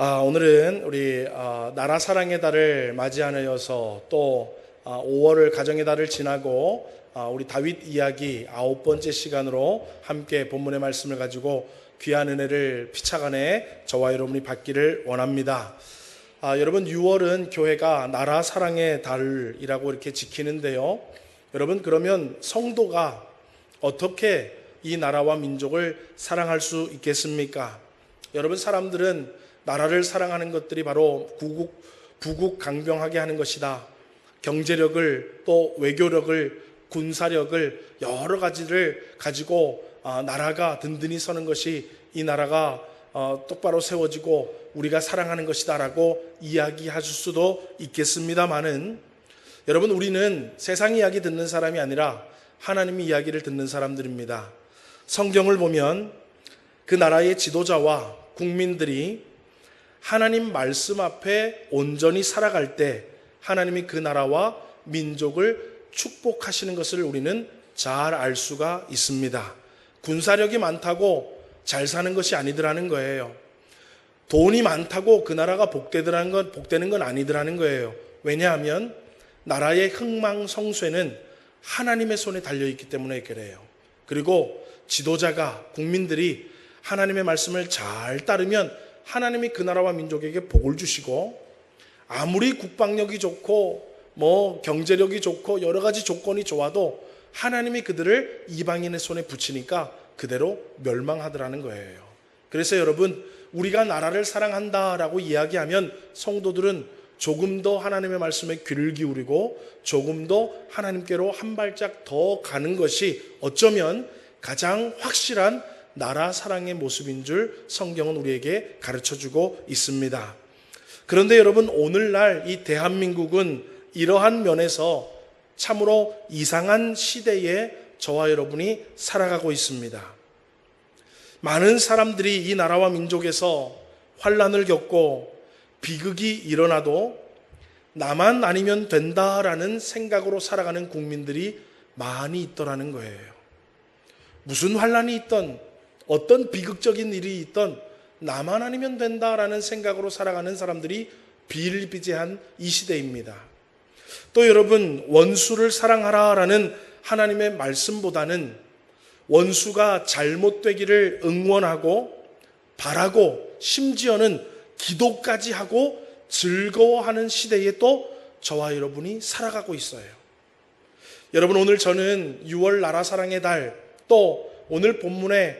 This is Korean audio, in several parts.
오늘은 우리 나라 사랑의 달을 맞이하여서 또 5월을 가정의 달을 지나고 우리 다윗 이야기 9번째 시간으로 함께 본문의 말씀을 가지고 귀한 은혜를 피차간에 저와 여러분이 받기를 원합니다. 여러분 6월은 교회가 나라 사랑의 달이라고 이렇게 지키는데요. 여러분 그러면 성도가 어떻게 이 나라와 민족을 사랑할 수 있겠습니까? 여러분 사람들은 나라를 사랑하는 것들이 바로 부국 강병하게 하는 것이다. 경제력을 또 외교력을 군사력을 여러 가지를 가지고 나라가 든든히 서는 것이 이 나라가 똑바로 세워지고 우리가 사랑하는 것이다 라고 이야기하실 수도 있겠습니다만은 여러분 우리는 세상 이야기 듣는 사람이 아니라 하나님의 이야기를 듣는 사람들입니다. 성경을 보면 그 나라의 지도자와 국민들이 하나님 말씀 앞에 온전히 살아갈 때 하나님이 그 나라와 민족을 축복하시는 것을 우리는 잘 알 수가 있습니다. 군사력이 많다고 잘 사는 것이 아니더라는 거예요. 돈이 많다고 그 나라가 복되는 건 아니더라는 거예요. 왜냐하면 나라의 흥망성쇠는 하나님의 손에 달려있기 때문에 그래요. 그리고 지도자가 국민들이 하나님의 말씀을 잘 따르면 하나님이 그 나라와 민족에게 복을 주시고 아무리 국방력이 좋고 경제력이 좋고 여러 가지 조건이 좋아도 하나님이 그들을 이방인의 손에 붙이니까 그대로 멸망하더라는 거예요. 그래서 여러분 우리가 나라를 사랑한다라고 이야기하면 성도들은 조금 더 하나님의 말씀에 귀를 기울이고 조금 더 하나님께로 한 발짝 더 가는 것이 어쩌면 가장 확실한 나라 사랑의 모습인 줄 성경은 우리에게 가르쳐주고 있습니다. 그런데 여러분 오늘날 이 대한민국은 이러한 면에서 참으로 이상한 시대에 저와 여러분이 살아가고 있습니다. 많은 사람들이 이 나라와 민족에서 환난을 겪고 비극이 일어나도 나만 아니면 된다라는 생각으로 살아가는 국민들이 많이 있더라는 거예요. 무슨 환난이 있던 어떤 비극적인 일이 있던 나만 아니면 된다라는 생각으로 살아가는 사람들이 비일비재한 이 시대입니다. 또 여러분 원수를 사랑하라라는 하나님의 말씀보다는 원수가 잘못되기를 응원하고 바라고 심지어는 기도까지 하고 즐거워하는 시대에 또 저와 여러분이 살아가고 있어요. 여러분 오늘 저는 6월 나라 사랑의 달 또 오늘 본문의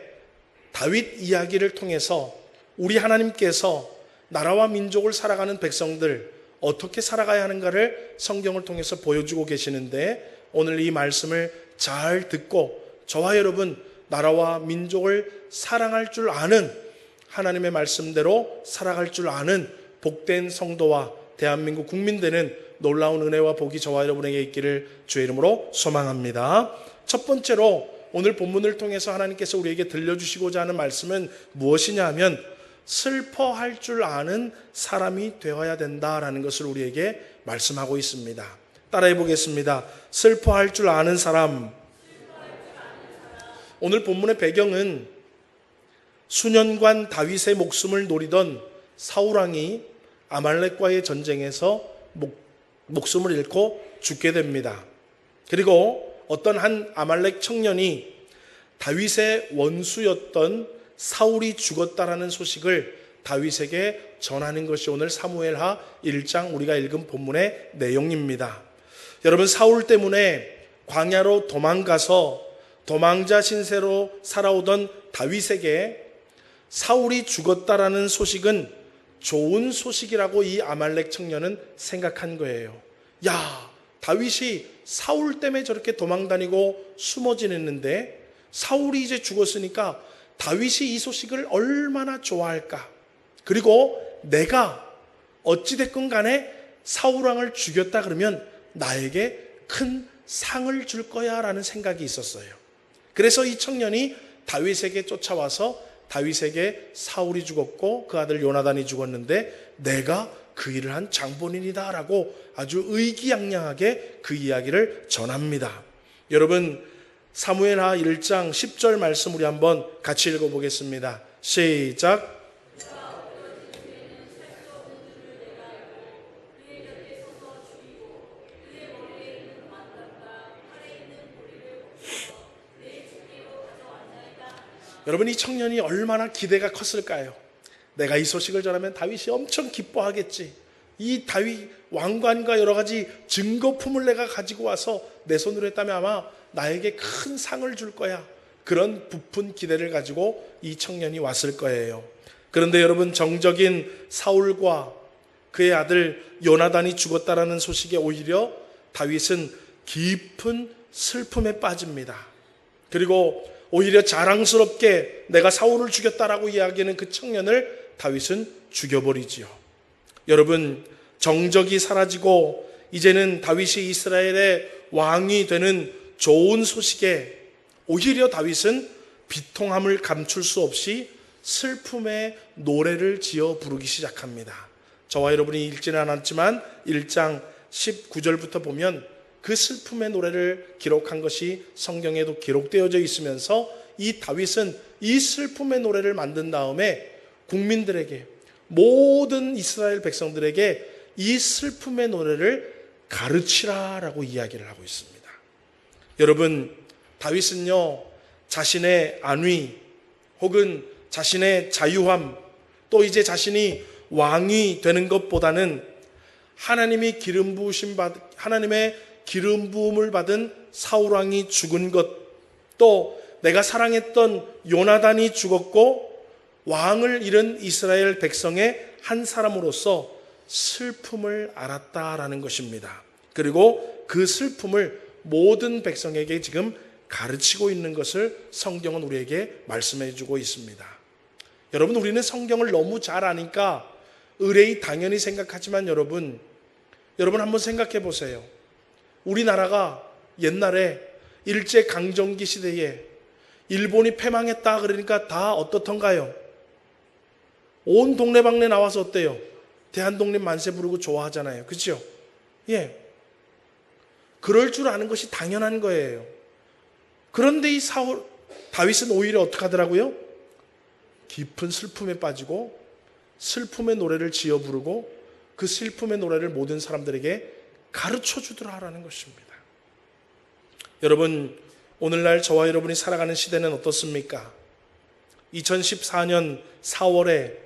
다윗 이야기를 통해서 우리 하나님께서 나라와 민족을 살아가는 백성들 어떻게 살아가야 하는가를 성경을 통해서 보여주고 계시는데 오늘 이 말씀을 잘 듣고 저와 여러분 나라와 민족을 사랑할 줄 아는 하나님의 말씀대로 살아갈 줄 아는 복된 성도와 대한민국 국민 되는 놀라운 은혜와 복이 저와 여러분에게 있기를 주의 이름으로 소망합니다. 첫 번째로 오늘 본문을 통해서 하나님께서 우리에게 들려주시고자 하는 말씀은 무엇이냐 하면 슬퍼할 줄 아는 사람이 되어야 된다라는 것을 우리에게 말씀하고 있습니다. 따라해 보겠습니다. 슬퍼할 줄 아는 사람. 오늘 본문의 배경은 수년간 다윗의 목숨을 노리던 사울왕이 아말렉과의 전쟁에서 목숨을 잃고 죽게 됩니다. 그리고 어떤 한 아말렉 청년이 다윗의 원수였던 사울이 죽었다라는 소식을 다윗에게 전하는 것이 오늘 사무엘하 1장 우리가 읽은 본문의 내용입니다. 여러분 사울 때문에 광야로 도망가서 도망자 신세로 살아오던 다윗에게 사울이 죽었다라는 소식은 좋은 소식이라고 이 아말렉 청년은 생각한 거예요. 야, 다윗이 사울 때문에 저렇게 도망다니고 숨어 지냈는데 사울이 이제 죽었으니까 다윗이 이 소식을 얼마나 좋아할까? 그리고 내가 어찌됐건 간에 사울왕을 죽였다 그러면 나에게 큰 상을 줄 거야 라는 생각이 있었어요. 그래서 이 청년이 다윗에게 쫓아와서 다윗에게 사울이 죽었고 그 아들 요나단이 죽었는데 내가 그 일을 한 장본인이다 라고 아주 의기양양하게 그 이야기를 전합니다. 여러분 사무엘하 1장 10절 말씀 우리 한번 같이 읽어보겠습니다. 시작. 여러분, 이 청년이 얼마나 기대가 컸을까요? 내가 이 소식을 전하면 다윗이 엄청 기뻐하겠지. 이 다윗 왕관과 여러 가지 증거품을 내가 가지고 와서 내 손으로 했다면 아마 나에게 큰 상을 줄 거야. 그런 부푼 기대를 가지고 이 청년이 왔을 거예요. 그런데 여러분, 정적인 사울과 그의 아들 요나단이 죽었다라는 소식에 오히려 다윗은 깊은 슬픔에 빠집니다. 그리고 오히려 자랑스럽게 내가 사울을 죽였다라고 이야기하는 그 청년을 다윗은 죽여버리지요. 여러분, 정적이 사라지고 이제는 다윗이 이스라엘의 왕이 되는 좋은 소식에 오히려 다윗은 비통함을 감출 수 없이 슬픔의 노래를 지어 부르기 시작합니다. 저와 여러분이 읽지는 않았지만 1장 19절부터 보면 그 슬픔의 노래를 기록한 것이 성경에도 기록되어져 있으면서 이 다윗은 이 슬픔의 노래를 만든 다음에 국민들에게, 모든 이스라엘 백성들에게 이 슬픔의 노래를 가르치라라고 이야기를 하고 있습니다. 여러분, 다윗은요, 자신의 안위 혹은 자신의 자유함, 또 이제 자신이 왕이 되는 것보다는 하나님의 기름 부음을 받은 사울 왕이 죽은 것, 또 내가 사랑했던 요나단이 죽었고 왕을 잃은 이스라엘 백성의 한 사람으로서 슬픔을 알았다라는 것입니다. 그리고 그 슬픔을 모든 백성에게 지금 가르치고 있는 것을 성경은 우리에게 말씀해 주고 있습니다. 여러분, 우리는 성경을 너무 잘 아니까 의뢰이 당연히 생각하지만 여러분 한번 생각해 보세요. 우리나라가 옛날에 일제강점기 시대에 일본이 패망했다 그러니까 다 어떻던가요? 온 동네방네 나와서 어때요? 대한독립 만세 부르고 좋아하잖아요. 그렇죠? 예. 그럴 줄 아는 것이 당연한 거예요. 그런데 이 다윗은 오히려 어떻게 하더라고요? 깊은 슬픔에 빠지고 슬픔의 노래를 지어 부르고 그 슬픔의 노래를 모든 사람들에게 가르쳐 주더라라는 것입니다. 여러분, 오늘날 저와 여러분이 살아가는 시대는 어떻습니까? 2014년 4월에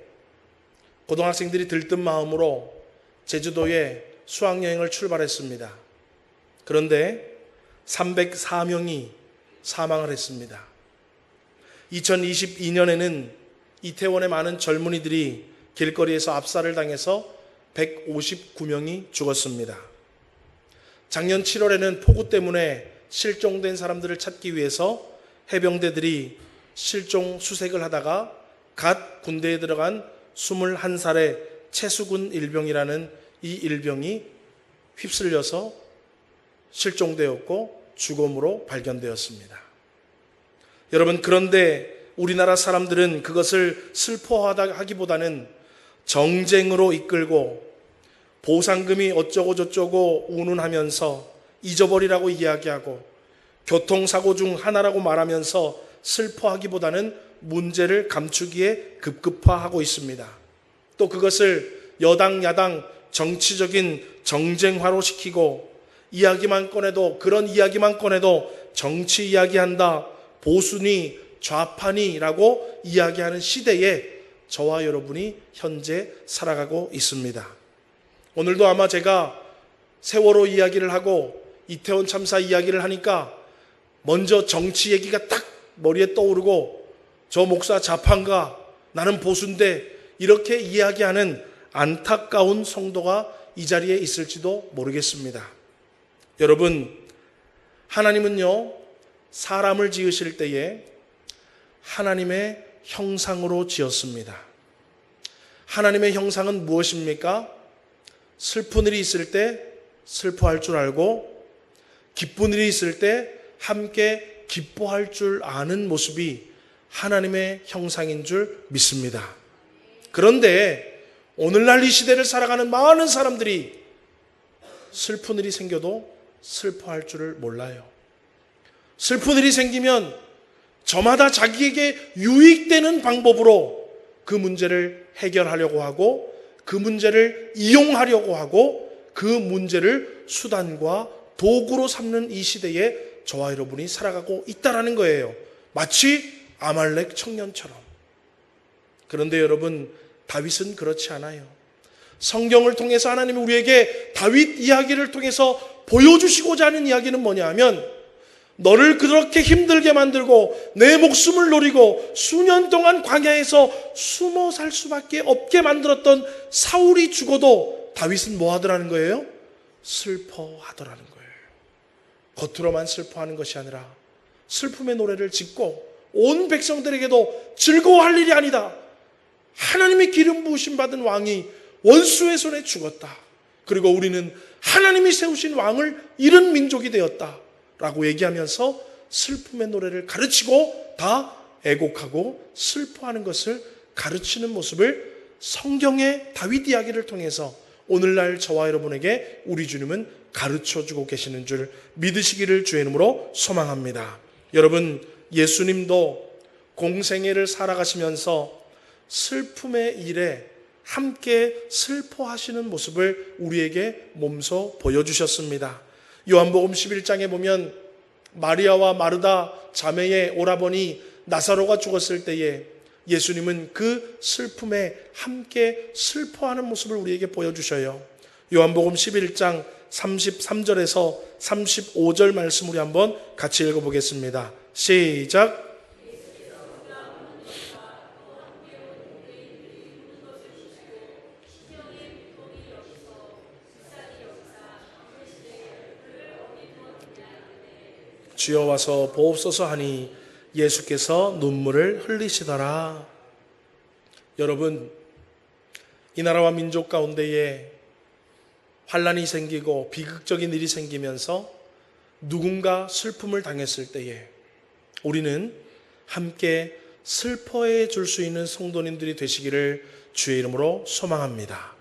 고등학생들이 들뜬 마음으로 제주도에 수학여행을 출발했습니다. 그런데 304명이 사망을 했습니다. 2022년에는 이태원의 많은 젊은이들이 길거리에서 압살을 당해서 159명이 죽었습니다. 작년 7월에는 폭우 때문에 실종된 사람들을 찾기 위해서 해병대들이 실종 수색을 하다가 갓 군대에 들어간 21살의 최수근 일병이라는 이 일병이 휩쓸려서 실종되었고 죽음으로 발견되었습니다. 여러분, 그런데 우리나라 사람들은 그것을 슬퍼하기보다는 정쟁으로 이끌고 보상금이 어쩌고 저쩌고 운운하면서 잊어버리라고 이야기하고 교통사고 중 하나라고 말하면서 슬퍼하기보다는 문제를 감추기에 급급화하고 있습니다. 또 그것을 여당 야당 정치적인 정쟁화로 시키고 그런 이야기만 꺼내도 정치 이야기한다, 보수니 좌파니라고 이야기하는 시대에 저와 여러분이 현재 살아가고 있습니다. 오늘도 아마 제가 세월호 이야기를 하고 이태원 참사 이야기를 하니까 먼저 정치 얘기가 딱 머리에 떠오르고 저 목사 좌파인가, 나는 보수인데, 이렇게 이야기하는 안타까운 성도가 이 자리에 있을지도 모르겠습니다. 여러분, 하나님은요, 사람을 지으실 때에 하나님의 형상으로 지었습니다. 하나님의 형상은 무엇입니까? 슬픈 일이 있을 때 슬퍼할 줄 알고 기쁜 일이 있을 때 함께 기뻐할 줄 아는 모습이 하나님의 형상인 줄 믿습니다. 그런데 오늘날 이 시대를 살아가는 많은 사람들이 슬픈 일이 생겨도 슬퍼할 줄을 몰라요. 슬픈 일이 생기면 저마다 자기에게 유익되는 방법으로 그 문제를 해결하려고 하고 그 문제를 이용하려고 하고 그 문제를 수단과 도구로 삼는 이 시대에 저와 여러분이 살아가고 있다는 거예요. 마치 아말렉 청년처럼. 그런데 여러분, 다윗은 그렇지 않아요. 성경을 통해서 하나님이 우리에게 다윗 이야기를 통해서 보여주시고자 하는 이야기는 뭐냐 하면, 너를 그렇게 힘들게 만들고 내 목숨을 노리고 수년 동안 광야에서 숨어 살 수밖에 없게 만들었던 사울이 죽어도 다윗은 뭐 하더라는 거예요? 슬퍼하더라는 거예요. 겉으로만 슬퍼하는 것이 아니라 슬픔의 노래를 짓고 온 백성들에게도 즐거워할 일이 아니다. 하나님의 기름 부으심 받은 왕이 원수의 손에 죽었다. 그리고 우리는 하나님이 세우신 왕을 잃은 민족이 되었다 라고 얘기하면서 슬픔의 노래를 가르치고 다 애곡하고 슬퍼하는 것을 가르치는 모습을 성경의 다윗 이야기를 통해서 오늘날 저와 여러분에게 우리 주님은 가르쳐주고 계시는 줄 믿으시기를 주의 이름으로 소망합니다. 여러분, 예수님도 공생애를 살아가시면서 슬픔의 일에 함께 슬퍼하시는 모습을 우리에게 몸소 보여주셨습니다. 요한복음 11장에 보면 마리아와 마르다 자매의 오라버니 나사로가 죽었을 때에 예수님은 그 슬픔에 함께 슬퍼하는 모습을 우리에게 보여주셔요. 요한복음 11장 33절에서 35절 말씀 우리 한번 같이 읽어보겠습니다. 시작. 주여 와서 보옵소서 하니 예수께서 눈물을 흘리시더라. 여러분, 이 나라와 민족 가운데에 환란이 생기고 비극적인 일이 생기면서 누군가 슬픔을 당했을 때에 우리는 함께 슬퍼해 줄 수 있는 성도님들이 되시기를 주의 이름으로 소망합니다.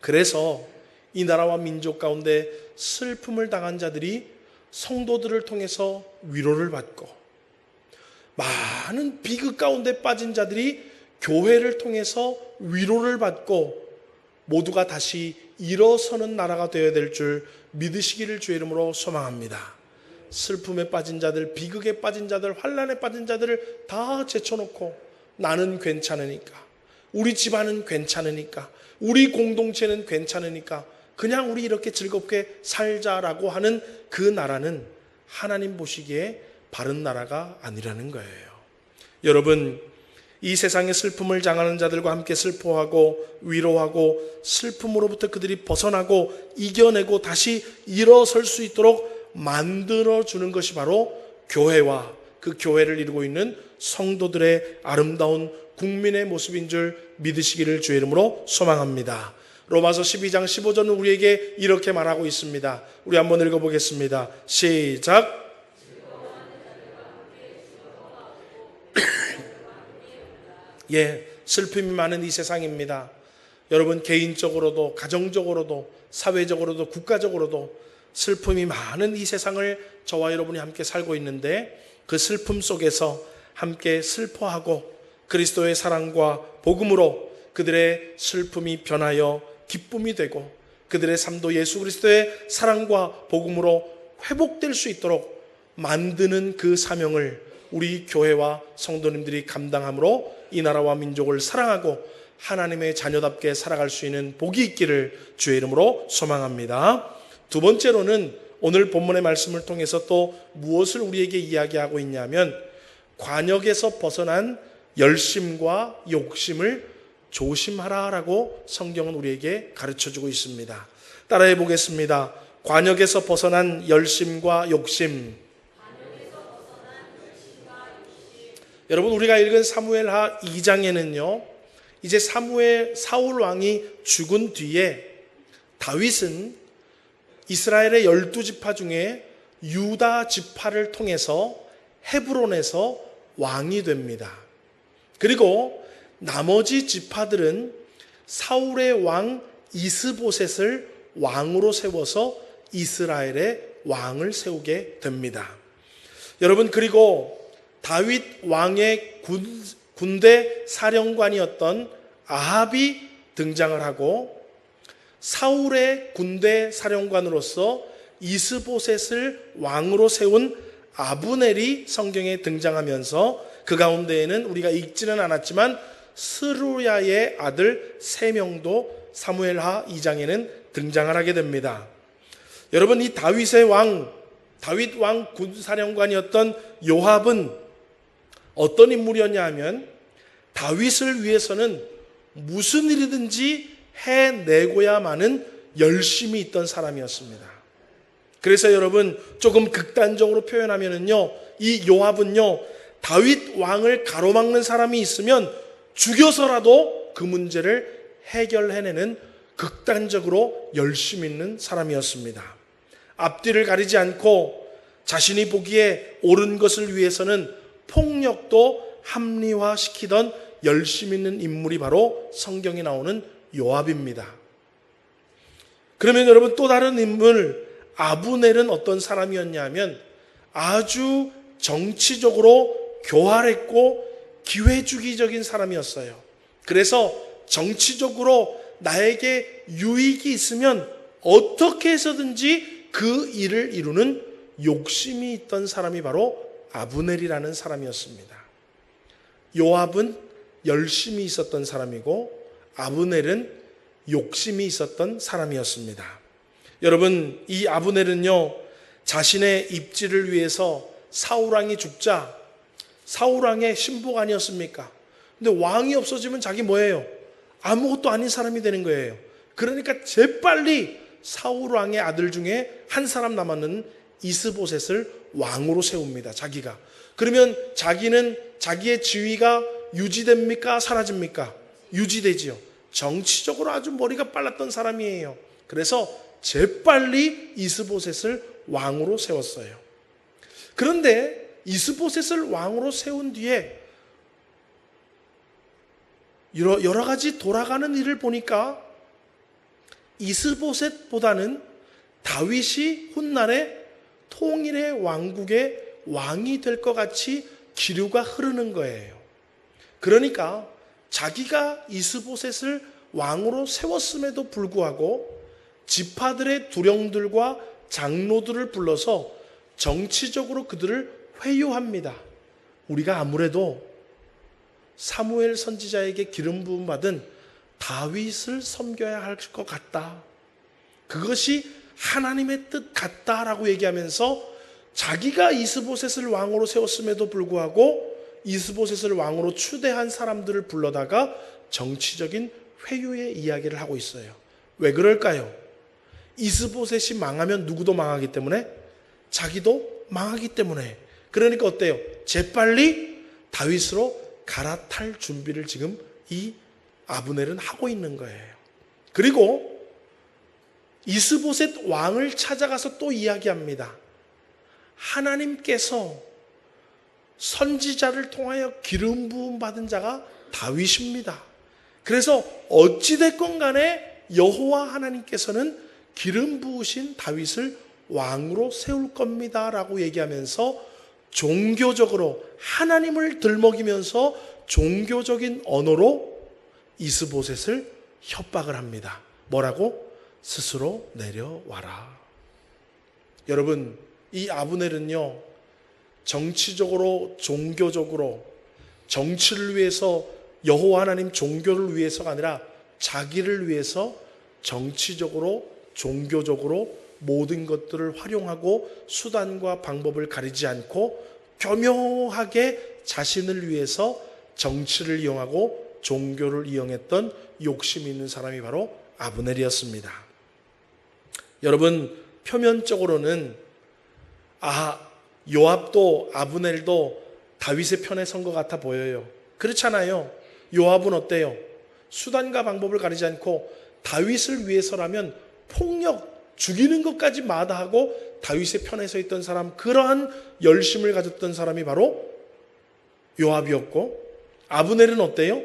그래서 이 나라와 민족 가운데 슬픔을 당한 자들이 성도들을 통해서 위로를 받고, 많은 비극 가운데 빠진 자들이 교회를 통해서 위로를 받고 모두가 다시 일어서는 나라가 되어야 될 줄 믿으시기를 주의 이름으로 소망합니다. 슬픔에 빠진 자들, 비극에 빠진 자들, 환란에 빠진 자들을 다 제쳐놓고 나는 괜찮으니까, 우리 집안은 괜찮으니까, 우리 공동체는 괜찮으니까 그냥 우리 이렇게 즐겁게 살자라고 하는 그 나라는 하나님 보시기에 바른 나라가 아니라는 거예요. 여러분, 이 세상의 슬픔을 당하는 자들과 함께 슬퍼하고 위로하고 슬픔으로부터 그들이 벗어나고 이겨내고 다시 일어설 수 있도록 만들어주는 것이 바로 교회와 그 교회를 이루고 있는 성도들의 아름다운 국민의 모습인 줄 믿으시기를 주의 이름으로 소망합니다. 로마서 12장 15절은 우리에게 이렇게 말하고 있습니다. 우리 한번 읽어보겠습니다. 시작. 예, 슬픔이 많은 이 세상입니다. 여러분, 개인적으로도 가정적으로도 사회적으로도 국가적으로도 슬픔이 많은 이 세상을 저와 여러분이 함께 살고 있는데, 그 슬픔 속에서 함께 슬퍼하고 그리스도의 사랑과 복음으로 그들의 슬픔이 변하여 기쁨이 되고 그들의 삶도 예수 그리스도의 사랑과 복음으로 회복될 수 있도록 만드는 그 사명을 우리 교회와 성도님들이 감당함으로 이 나라와 민족을 사랑하고 하나님의 자녀답게 살아갈 수 있는 복이 있기를 주의 이름으로 소망합니다. 두 번째로는 오늘 본문의 말씀을 통해서 또 무엇을 우리에게 이야기하고 있냐면, 관역에서 벗어난 열심과 욕심을 조심하라라고 성경은 우리에게 가르쳐주고 있습니다. 따라해 보겠습니다. 관역에서 벗어난 열심과 욕심. 여러분, 우리가 읽은 사무엘하 2장에는요, 이제 사울 왕이 죽은 뒤에 다윗은 이스라엘의 12지파 중에 유다 지파를 통해서 헤브론에서 왕이 됩니다. 그리고 나머지 지파들은 사울의 왕 이스보셋을 왕으로 세워서 이스라엘의 왕을 세우게 됩니다. 여러분, 그리고 다윗 왕의 군대 사령관이었던 아합이 등장을 하고, 사울의 군대 사령관으로서 이스보셋을 왕으로 세운 아브넬이 성경에 등장하면서 그 가운데에는 우리가 읽지는 않았지만 스루야의 아들 3명도 사무엘하 2장에는 등장을 하게 됩니다. 여러분, 이 다윗 왕 군사령관이었던 요압은 어떤 인물이었냐 하면 다윗을 위해서는 무슨 일이든지 해내고야만은 열심히 있던 사람이었습니다. 그래서 여러분, 조금 극단적으로 표현하면은요, 이 요압은요, 다윗 왕을 가로막는 사람이 있으면 죽여서라도 그 문제를 해결해내는 극단적으로 열심히 있는 사람이었습니다. 앞뒤를 가리지 않고 자신이 보기에 옳은 것을 위해서는 폭력도 합리화시키던 열심히 있는 인물이 바로 성경에 나오는 요압입니다. 그러면 여러분, 또 다른 인물 아브넬은 어떤 사람이었냐 하면 아주 정치적으로 교활했고 기회주기적인 사람이었어요. 그래서 정치적으로 나에게 유익이 있으면 어떻게 해서든지 그 일을 이루는 욕심이 있던 사람이 바로 아브넬이라는 사람이었습니다. 요압은 열심히 있었던 사람이고 아브넬은 욕심이 있었던 사람이었습니다. 여러분, 이 아브넬은요, 자신의 입지를 위해서 사울왕이 죽자 사울왕의 신복 아니었습니까? 근데 왕이 없어지면 자기 뭐예요? 아무것도 아닌 사람이 되는 거예요. 그러니까 재빨리 사울왕의 아들 중에 한 사람 남았는 이스보셋을 왕으로 세웁니다. 자기가. 그러면 자기는 자기의 지위가 유지됩니까? 사라집니까? 유지되지요. 정치적으로 아주 머리가 빨랐던 사람이에요. 그래서 재빨리 이스보셋을 왕으로 세웠어요. 그런데 이스보셋을 왕으로 세운 뒤에 여러 가지 돌아가는 일을 보니까 이스보셋보다는 다윗이 훗날에 통일의 왕국의 왕이 될 것 같이 기류가 흐르는 거예요. 그러니까 자기가 이스보셋을 왕으로 세웠음에도 불구하고 지파들의 두령들과 장로들을 불러서 정치적으로 그들을 회유합니다. 우리가 아무래도 사무엘 선지자에게 기름 부음 받은 다윗을 섬겨야 할 것 같다. 그것이 하나님의 뜻 같다라고 얘기하면서 자기가 이스보셋을 왕으로 세웠음에도 불구하고 이스보셋을 왕으로 추대한 사람들을 불러다가 정치적인 회유의 이야기를 하고 있어요. 왜 그럴까요? 이스보셋이 망하면 누구도 망하기 때문에, 자기도 망하기 때문에. 그러니까 어때요? 재빨리 다윗으로 갈아탈 준비를 지금 이 아브넬은 하고 있는 거예요. 그리고 이스보셋 왕을 찾아가서 또 이야기합니다. 하나님께서 선지자를 통하여 기름 부음 받은 자가 다윗입니다. 그래서 어찌됐건 간에 여호와 하나님께서는 기름 부으신 다윗을 왕으로 세울 겁니다 라고 얘기하면서 종교적으로 하나님을 들먹이면서 종교적인 언어로 이스보셋을 협박을 합니다. 뭐라고? 스스로 내려와라. 여러분, 이 아브넬은요, 정치적으로 종교적으로 정치를 위해서 여호와 하나님 종교를 위해서가 아니라 자기를 위해서 정치적으로 종교적으로 모든 것들을 활용하고 수단과 방법을 가리지 않고 교묘하게 자신을 위해서 정치를 이용하고 종교를 이용했던 욕심 있는 사람이 바로 아브넬이었습니다. 여러분, 표면적으로는 요압도 아브넬도 다윗의 편에 선 것 같아 보여요. 그렇잖아요. 요압은 어때요? 수단과 방법을 가리지 않고 다윗을 위해서라면 폭력, 죽이는 것까지 마다하고 다윗의 편에 서 있던 사람, 그러한 열심을 가졌던 사람이 바로 요압이었고, 아브넬은 어때요?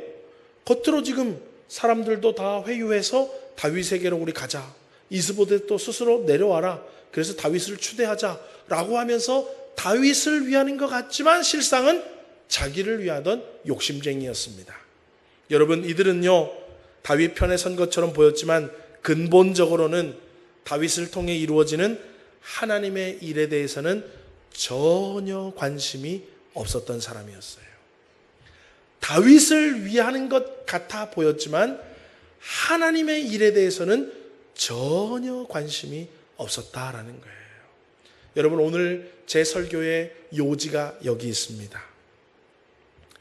겉으로 지금 사람들도 다 회유해서 다윗에게로 우리 가자, 이스보셋도 스스로 내려와라, 그래서 다윗을 추대하자 라고 하면서 다윗을 위하는 것 같지만 실상은 자기를 위하던 욕심쟁이였습니다. 여러분, 이들은요, 다윗 편에 선 것처럼 보였지만 근본적으로는 다윗을 통해 이루어지는 하나님의 일에 대해서는 전혀 관심이 없었던 사람이었어요. 다윗을 위하는 것 같아 보였지만 하나님의 일에 대해서는 전혀 관심이 없었다라는 거예요. 여러분, 오늘 제 설교의 요지가 여기 있습니다.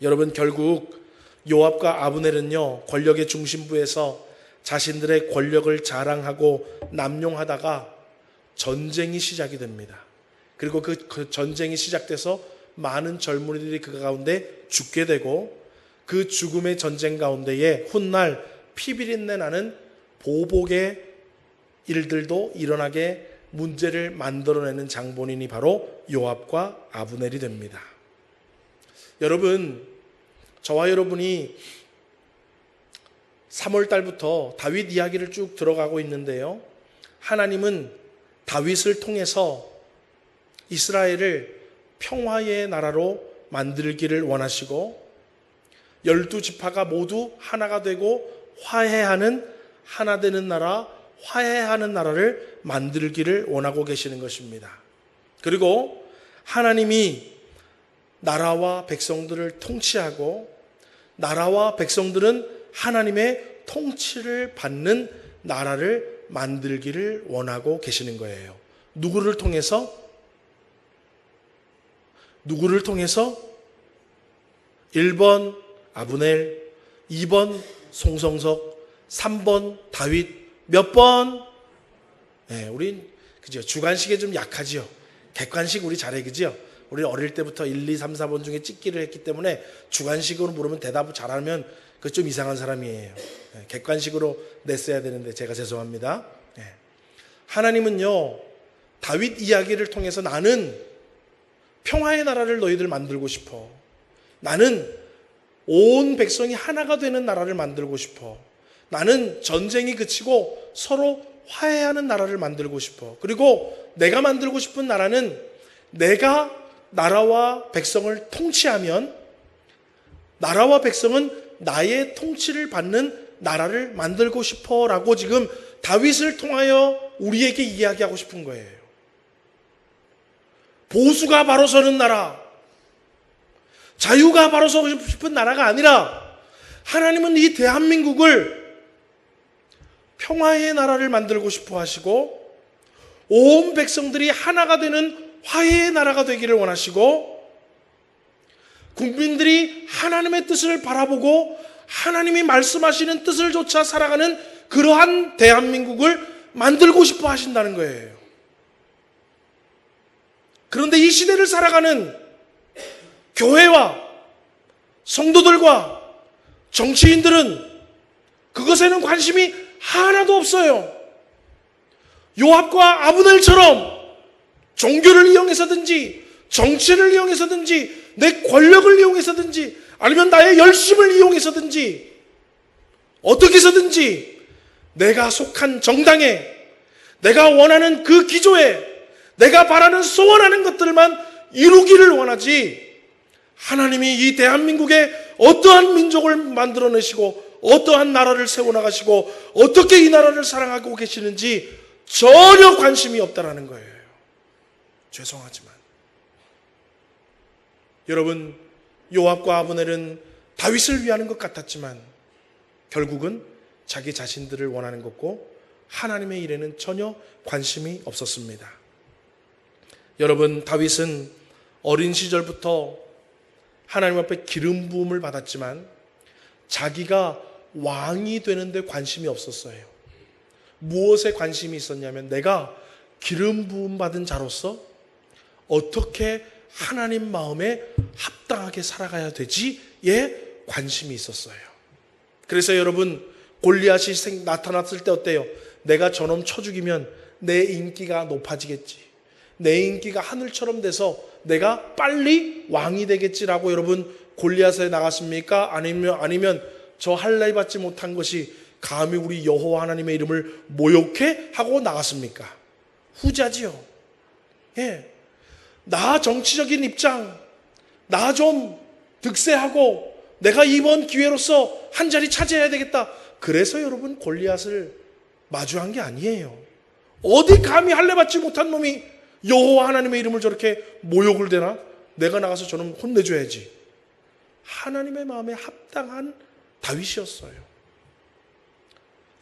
여러분, 결국 요압과 아브넬은요, 권력의 중심부에서 자신들의 권력을 자랑하고 남용하다가 전쟁이 시작이 됩니다. 그리고 그 전쟁이 시작돼서 많은 젊은이들이 그 가운데 죽게 되고, 그 죽음의 전쟁 가운데에 훗날 피비린내 나는 보복의 일들도 일어나게 문제를 만들어내는 장본인이 바로 요압과 아브넬이 됩니다. 여러분, 저와 여러분이 3월 달부터 다윗 이야기를 쭉 들어가고 있는데요, 하나님은 다윗을 통해서 이스라엘을 평화의 나라로 만들기를 원하시고 12지파가 모두 하나가 되고 화해하는, 하나 되는 나라, 화해하는 나라를 만들기를 원하고 계시는 것입니다. 그리고 하나님이 나라와 백성들을 통치하고 나라와 백성들은 하나님의 통치를 받는 나라를 만들기를 원하고 계시는 거예요. 누구를 통해서? 1번 아브넬, 2번 송성석, 3번 다윗. 몇 번? 네, 우린 그죠? 주관식에 좀 약하지요. 객관식 우리 잘해, 그죠? 우리 어릴 때부터 1, 2, 3, 4번 중에 찍기를 했기 때문에 주관식으로 물으면 대답을 잘하면 그 좀 이상한 사람이에요. 네, 객관식으로 냈어야 되는데 제가 죄송합니다. 네. 하나님은요, 다윗 이야기를 통해서 나는 평화의 나라를 너희들 만들고 싶어. 나는 온 백성이 하나가 되는 나라를 만들고 싶어. 나는 전쟁이 그치고 서로 화해하는 나라를 만들고 싶어. 그리고 내가 만들고 싶은 나라는 내가 나라와 백성을 통치하면 나라와 백성은 나의 통치를 받는 나라를 만들고 싶어 라고 지금 다윗을 통하여 우리에게 이야기하고 싶은 거예요. 보수가 바로 서는 나라, 자유가 바로 서고 싶은 나라가 아니라 하나님은 이 대한민국을 평화의 나라를 만들고 싶어 하시고 온 백성들이 하나가 되는 화해의 나라가 되기를 원하시고 국민들이 하나님의 뜻을 바라보고 하나님이 말씀하시는 뜻을 쫓아 살아가는 그러한 대한민국을 만들고 싶어 하신다는 거예요. 그런데 이 시대를 살아가는 교회와 성도들과 정치인들은 그것에는 관심이 하나도 없어요. 요압과 아브넬처럼 종교를 이용해서든지 정치를 이용해서든지 내 권력을 이용해서든지 아니면 나의 열심을 이용해서든지 어떻게 해서든지 내가 속한 정당에, 내가 원하는 그 기조에, 내가 바라는 소원하는 것들만 이루기를 원하지, 하나님이 이 대한민국에 어떠한 민족을 만들어내시고 어떠한 나라를 세워나가시고 어떻게 이 나라를 사랑하고 계시는지 전혀 관심이 없다라는 거예요. 죄송하지만 여러분, 요압과 아브넬은 다윗을 위하는 것 같았지만 결국은 자기 자신들을 원하는 것고 하나님의 일에는 전혀 관심이 없었습니다. 여러분, 다윗은 어린 시절부터 하나님 앞에 기름 부음을 받았지만 자기가 왕이 되는데 관심이 없었어요. 무엇에 관심이 있었냐면 내가 기름 부음 받은 자로서 어떻게 하나님 마음에 합당하게 살아가야 되지에 관심이 있었어요. 그래서 여러분, 골리앗이 나타났을 때 어때요? 내가 저놈 쳐 죽이면 내 인기가 높아지겠지, 내 인기가 하늘처럼 돼서 내가 빨리 왕이 되겠지라고 여러분 골리앗에 나갔습니까? 아니면 저 할례 받지 못한 것이 감히 우리 여호와 하나님의 이름을 모욕해? 하고 나갔습니까? 후자지요. 예. 나 정치적인 입장, 나 좀 득세하고 내가 이번 기회로서 한 자리 차지해야 되겠다. 그래서 여러분 골리앗을 마주한 게 아니에요. 어디 감히 할례 받지 못한 놈이 여호와 하나님의 이름을 저렇게 모욕을 대나? 내가 나가서 저놈 혼내줘야지. 하나님의 마음에 합당한 다윗이었어요.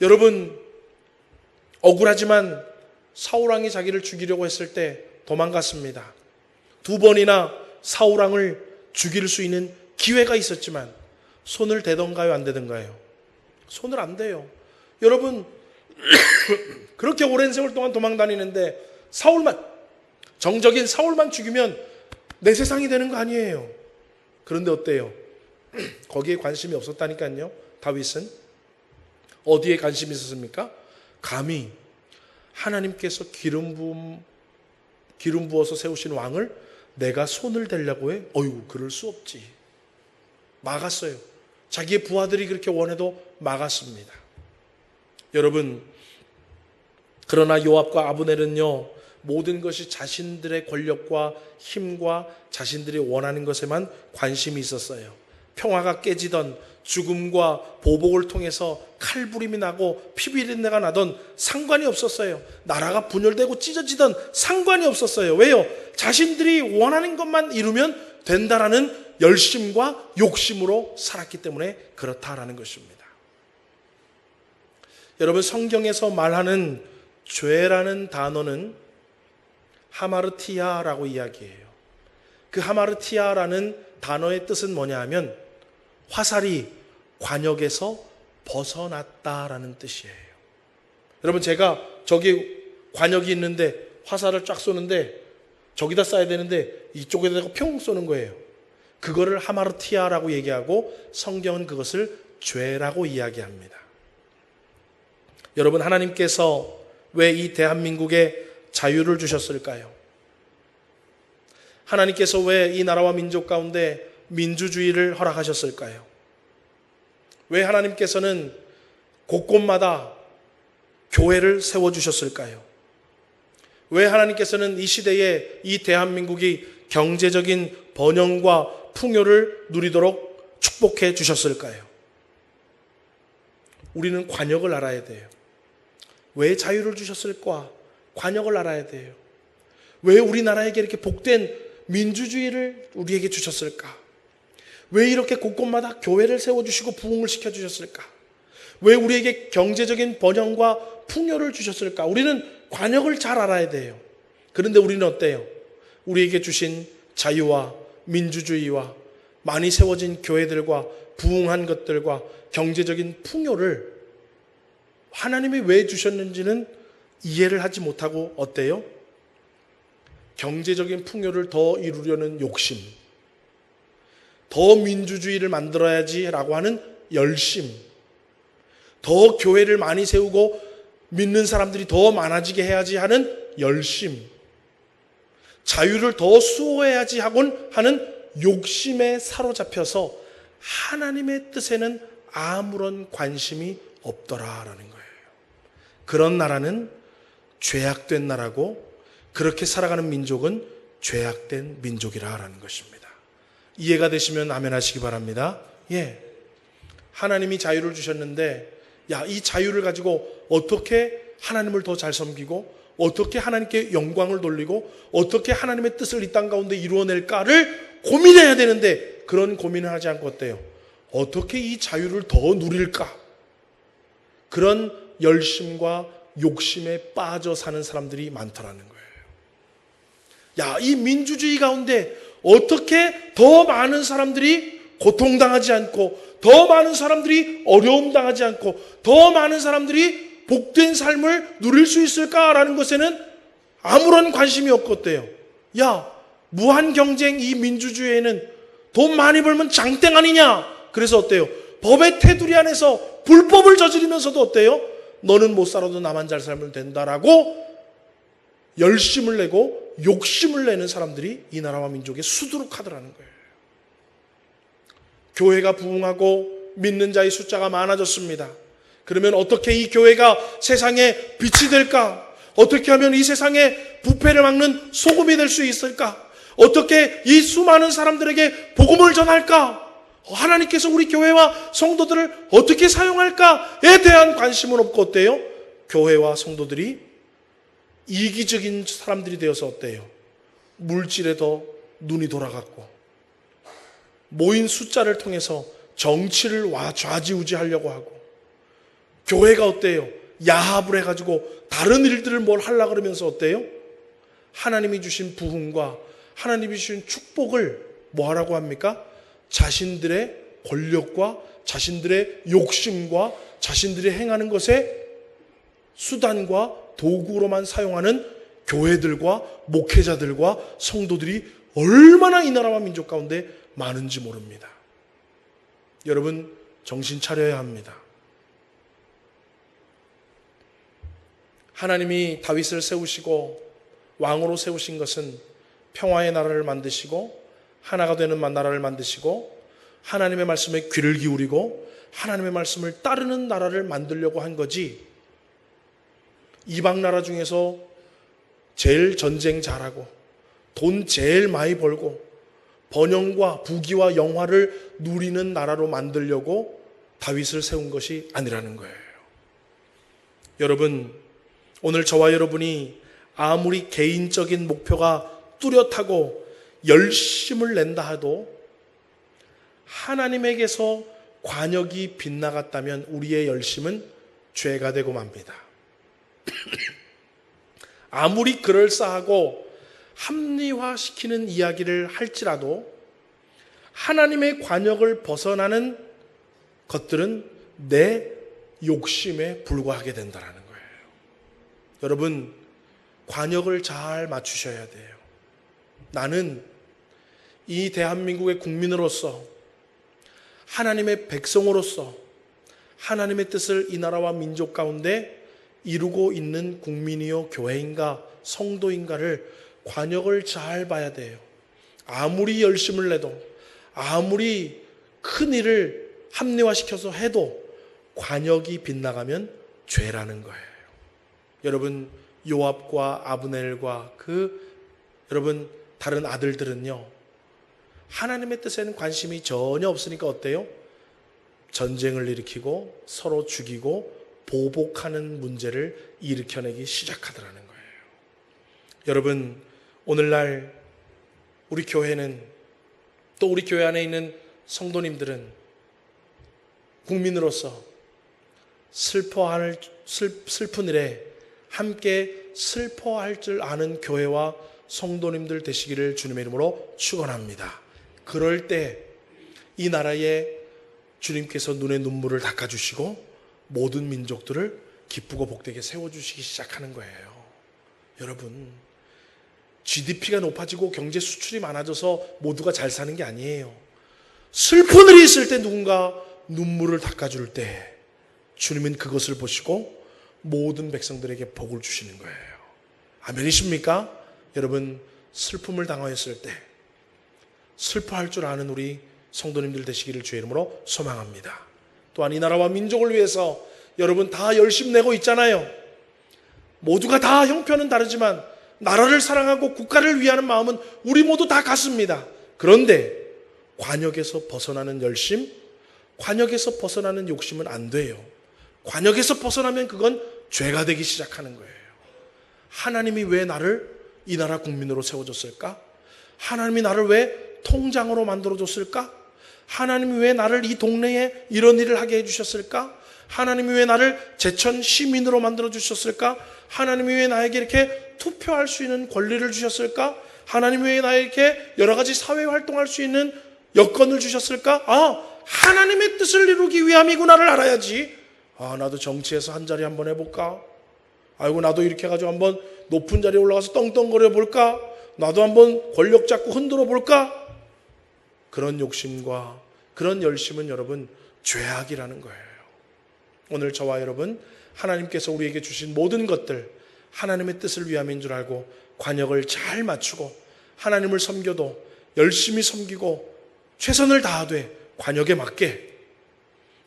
여러분, 억울하지만 사울왕이 자기를 죽이려고 했을 때 도망갔습니다. 2번이나 사울왕을 죽일 수 있는 기회가 있었지만 손을 대던가요, 안 대던가요? 손을 안 대요. 여러분, 그렇게 오랜 세월 동안 도망다니는데 정적인 사울만 죽이면 내 세상이 되는 거 아니에요. 그런데 어때요? 거기에 관심이 없었다니까요. 다윗은 어디에 관심이 있었습니까? 감히 하나님께서 기름 부어서 세우신 왕을 내가 손을 대려고 해? 어휴, 그럴 수 없지. 막았어요. 자기의 부하들이 그렇게 원해도 막았습니다. 여러분, 그러나 요압과 아브넬은요, 모든 것이 자신들의 권력과 힘과 자신들이 원하는 것에만 관심이 있었어요. 평화가 깨지던, 죽음과 보복을 통해서 칼부림이 나고 피비린내가 나던 상관이 없었어요. 나라가 분열되고 찢어지던 상관이 없었어요. 왜요? 자신들이 원하는 것만 이루면 된다라는 열심과 욕심으로 살았기 때문에 그렇다라는 것입니다. 여러분, 성경에서 말하는 죄라는 단어는 하마르티아라고 이야기해요. 그 하마르티아라는 단어의 뜻은 뭐냐 하면 화살이 관역에서 벗어났다라는 뜻이에요. 여러분, 제가 저기 관역이 있는데 화살을 쫙 쏘는데 저기다 쏴야 되는데 이쪽에다가 평 쏘는 거예요. 그거를 하마르티아라고 얘기하고 성경은 그것을 죄라고 이야기합니다. 여러분, 하나님께서 왜 이 대한민국에 자유를 주셨을까요? 하나님께서 왜 이 나라와 민족 가운데 민주주의를 허락하셨을까요? 왜 하나님께서는 곳곳마다 교회를 세워주셨을까요? 왜 하나님께서는 이 시대에 이 대한민국이 경제적인 번영과 풍요를 누리도록 축복해 주셨을까요? 우리는 관역을 알아야 돼요. 왜 자유를 주셨을까? 관역을 알아야 돼요. 왜 우리나라에게 이렇게 복된 민주주의를 우리에게 주셨을까? 왜 이렇게 곳곳마다 교회를 세워주시고 부흥을 시켜주셨을까? 왜 우리에게 경제적인 번영과 풍요를 주셨을까? 우리는 관역을 잘 알아야 돼요. 그런데 우리는 어때요? 우리에게 주신 자유와 민주주의와 많이 세워진 교회들과 부흥한 것들과 경제적인 풍요를 하나님이 왜 주셨는지는 이해를 하지 못하고 어때요? 경제적인 풍요를 더 이루려는 욕심, 더 민주주의를 만들어야지라고 하는 열심, 더 교회를 많이 세우고 믿는 사람들이 더 많아지게 해야지 하는 열심, 자유를 더 수호해야지 하는 욕심에 사로잡혀서 하나님의 뜻에는 아무런 관심이 없더라라는 거예요. 그런 나라는 죄악된 나라고 그렇게 살아가는 민족은 죄악된 민족이라는 것입니다. 이해가 되시면 아멘 하시기 바랍니다. 예. 하나님이 자유를 주셨는데, 이 자유를 가지고 어떻게 하나님을 더 잘 섬기고, 어떻게 하나님께 영광을 돌리고, 어떻게 하나님의 뜻을 이 땅 가운데 이루어낼까를 고민해야 되는데, 그런 고민을 하지 않고 어때요? 어떻게 이 자유를 더 누릴까? 그런 열심과 욕심에 빠져 사는 사람들이 많더라는 거예요. 이 민주주의 가운데 어떻게 더 많은 사람들이 고통당하지 않고, 더 많은 사람들이 어려움 당하지 않고, 더 많은 사람들이 복된 삶을 누릴 수 있을까라는 것에는 아무런 관심이 없었대요. 무한 경쟁 이 민주주의에는 돈 많이 벌면 장땡 아니냐? 그래서 어때요? 법의 테두리 안에서 불법을 저지르면서도 어때요? 너는 못 살아도 나만 잘 살면 된다라고 열심을 내고 욕심을 내는 사람들이 이 나라와 민족에 수두룩하더라는 거예요. 교회가 부흥하고 믿는 자의 숫자가 많아졌습니다. 그러면 어떻게 이 교회가 세상에 빛이 될까? 어떻게 하면 이 세상에 부패를 막는 소금이 될 수 있을까? 어떻게 이 수많은 사람들에게 복음을 전할까? 하나님께서 우리 교회와 성도들을 어떻게 사용할까에 대한 관심은 없고 어때요? 교회와 성도들이 이기적인 사람들이 되어서 어때요? 물질에 더 눈이 돌아갔고, 모인 숫자를 통해서 정치를 좌지우지하려고 하고, 교회가 어때요? 야합을 해가지고 다른 일들을 뭘 하려고 그러면서 어때요? 하나님이 주신 부흥과 하나님이 주신 축복을 뭐 하라고 합니까? 자신들의 권력과 자신들의 욕심과 자신들이 행하는 것의 수단과 도구로만 사용하는 교회들과 목회자들과 성도들이 얼마나 이 나라와 민족 가운데 많은지 모릅니다. 여러분, 정신 차려야 합니다. 하나님이 다윗을 세우시고 왕으로 세우신 것은 평화의 나라를 만드시고 하나가 되는 나라를 만드시고 하나님의 말씀에 귀를 기울이고 하나님의 말씀을 따르는 나라를 만들려고 한 거지, 이방 나라 중에서 제일 전쟁 잘하고 돈 제일 많이 벌고 번영과 부귀와 영화를 누리는 나라로 만들려고 다윗을 세운 것이 아니라는 거예요. 여러분, 오늘 저와 여러분이 아무리 개인적인 목표가 뚜렷하고 열심을 낸다 해도 하나님에게서 관역이 빗나갔다면 우리의 열심은 죄가 되고 맙니다. 아무리 그럴싸하고 합리화시키는 이야기를 할지라도 하나님의 관역을 벗어나는 것들은 내 욕심에 불과하게 된다는 거예요. 여러분, 관역을 잘 맞추셔야 돼요. 나는 이 대한민국의 국민으로서, 하나님의 백성으로서 하나님의 뜻을 이 나라와 민족 가운데 이루고 있는 국민이요 교회인가 성도인가를 관역을 잘 봐야 돼요. 아무리 열심을 내도 아무리 큰 일을 합리화시켜서 해도 관역이 빗나가면 죄라는 거예요. 여러분, 요압과 아브넬과 여러분 다른 아들들은요, 하나님의 뜻에는 관심이 전혀 없으니까 어때요? 전쟁을 일으키고 서로 죽이고 보복하는 문제를 일으켜내기 시작하더라는 거예요. 여러분, 오늘날 우리 교회는, 또 우리 교회 안에 있는 성도님들은 국민으로서 슬픈 일에 함께 슬퍼할 줄 아는 교회와 성도님들 되시기를 주님의 이름으로 축원합니다. 그럴 때 이 나라에 주님께서 눈에 눈물을 닦아주시고 모든 민족들을 기쁘고 복되게 세워주시기 시작하는 거예요. 여러분, GDP가 높아지고 경제 수출이 많아져서 모두가 잘 사는 게 아니에요. 슬픈 일이 있을 때 누군가 눈물을 닦아줄 때 주님은 그것을 보시고 모든 백성들에게 복을 주시는 거예요. 아멘이십니까? 여러분, 슬픔을 당하였을 때 슬퍼할 줄 아는 우리 성도님들 되시기를 주의 이름으로 소망합니다. 또한 이 나라와 민족을 위해서 여러분 다 열심 내고 있잖아요. 모두가 다 형편은 다르지만 나라를 사랑하고 국가를 위하는 마음은 우리 모두 다 같습니다. 그런데 관역에서 벗어나는 열심, 관역에서 벗어나는 욕심은 안 돼요. 관역에서 벗어나면 그건 죄가 되기 시작하는 거예요. 하나님이 왜 나를 이 나라 국민으로 세워줬을까? 하나님이 나를 왜 통장으로 만들어줬을까? 하나님이 왜 나를 이 동네에 이런 일을 하게 해주셨을까? 하나님이 왜 나를 제천 시민으로 만들어주셨을까? 하나님이 왜 나에게 이렇게 투표할 수 있는 권리를 주셨을까? 하나님이 왜 나에게 여러 가지 사회활동할 수 있는 여건을 주셨을까? 하나님의 뜻을 이루기 위함이구나를 알아야지. 나도 정치에서 한 자리 한번 해볼까? 아이고, 나도 이렇게 해가지고 한번 높은 자리에 올라가서 떵떵거려 볼까? 나도 한번 권력 잡고 흔들어 볼까? 그런 욕심과 그런 열심은 여러분 죄악이라는 거예요. 오늘 저와 여러분, 하나님께서 우리에게 주신 모든 것들 하나님의 뜻을 위함인 줄 알고 관역을 잘 맞추고 하나님을 섬겨도 열심히 섬기고 최선을 다하되 관역에 맞게,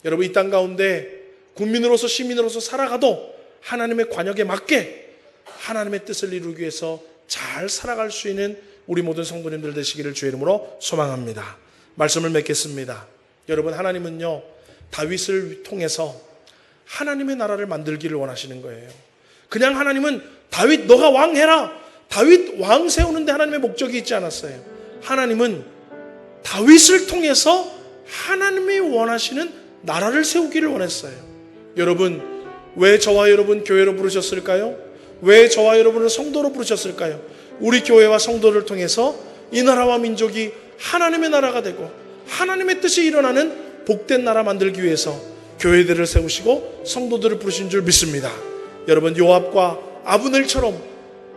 여러분 이 땅 가운데 국민으로서 시민으로서 살아가도 하나님의 관역에 맞게 하나님의 뜻을 이루기 위해서 잘 살아갈 수 있는 우리 모든 성도님들 되시기를 주의 이름으로 소망합니다. 말씀을 맺겠습니다. 여러분, 하나님은요 다윗을 통해서 하나님의 나라를 만들기를 원하시는 거예요. 그냥 하나님은 다윗 너가 왕 해라, 다윗 왕 세우는데 하나님의 목적이 있지 않았어요. 하나님은 다윗을 통해서 하나님이 원하시는 나라를 세우기를 원했어요. 여러분, 왜 저와 여러분 교회로 부르셨을까요? 왜 저와 여러분을 성도로 부르셨을까요? 우리 교회와 성도를 통해서 이 나라와 민족이 하나님의 나라가 되고 하나님의 뜻이 일어나는 복된 나라 만들기 위해서 교회들을 세우시고 성도들을 부르신 줄 믿습니다. 여러분, 요압과 아브넬처럼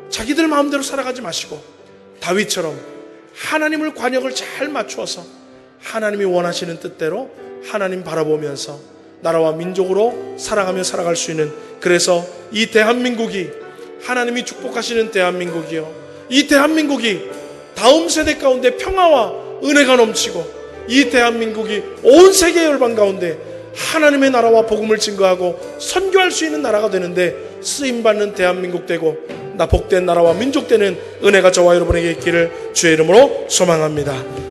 자기들 마음대로 살아가지 마시고 다윗처럼 하나님을 관역을 잘 맞추어서 하나님이 원하시는 뜻대로 하나님 바라보면서 나라와 민족으로 살아가며 살아갈 수 있는, 그래서 이 대한민국이 하나님이 축복하시는 대한민국이요, 이 대한민국이 다음 세대 가운데 평화와 은혜가 넘치고 이 대한민국이 온 세계 열방 가운데 하나님의 나라와 복음을 증거하고 선교할 수 있는 나라가 되는데 쓰임받는 대한민국 되고 나 복된 나라와 민족 되는 은혜가 저와 여러분에게 있기를 주의 이름으로 소망합니다.